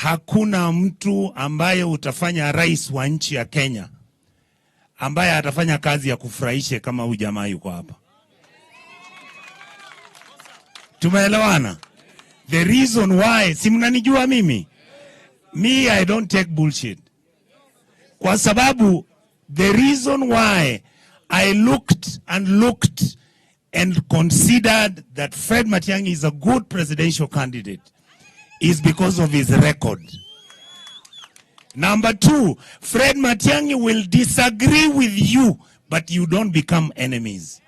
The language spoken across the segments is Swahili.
Hakuna mtu ambaye utafanya rais wa nchi ya Kenya ambaye atafanya kazi ya kufurahisha kama huyu jamaa yuko hapa. Tumeelewana? The reason why, si mnanijua mimi? I don't take bullshit. Kwa sababu the reason why I looked and considered that Fred Matiang'i is a good presidential candidate is because of his record. Number two, Fred Matiang'i will disagree with you, but you don't become enemies.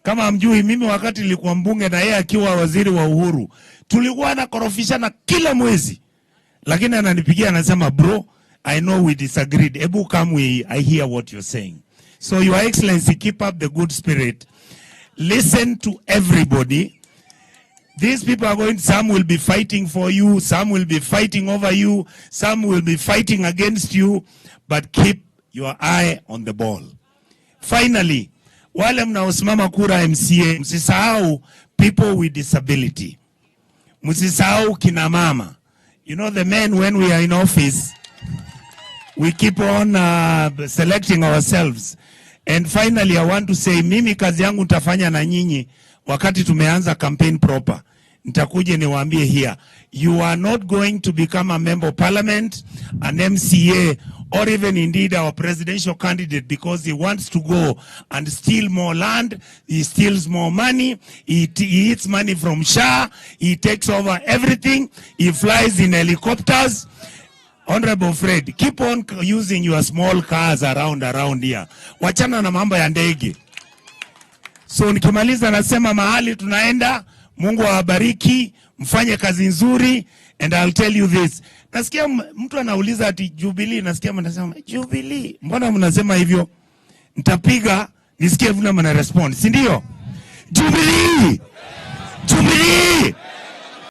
Kama mjui, mimi wakati nilikuwa mbunge na yeye akiwa waziri wa Uhuru, tulikuwa na korofishana kila mwezi. Lakini ananipigia anasema, bro, I know we disagreed. Ebu come, I hear what you're saying. So Your Excellency, keep up the good spirit. Listen to everybody. These people are going, some will be fighting for you, some will be fighting over you, some will be fighting against you, but keep your eye on the ball. Finally, wale mnaosimama kura MCA, msisahau people with disability. Msisahau kina mama. You know the men, when we are in office, we keep on selecting ourselves. And finally, I want to say, mimi kazi yangu nitafanya na nyinyi wakati tumeanza campaign proper. Nitakuje niwaambie here, you are not going to become a member of parliament, an MCA, or even indeed our presidential candidate because he wants to go and steal more land, he steals more money, he eats money from SHA, he takes over everything, he flies in helicopters. Honorable Fred, keep on using your small cars around here. Wachana na mambo ya ndege. So nikimaliza nasema mahali tunaenda, Mungu awabariki, mfanye kazi nzuri, and I'll tell you this. Nasikia mtu anauliza ati Jubilee, nasikia mnasema Jubilee. Mbona mnasema hivyo? Nitapiga nisikie vile mna respond, si ndio? Jubilee! Jubilee!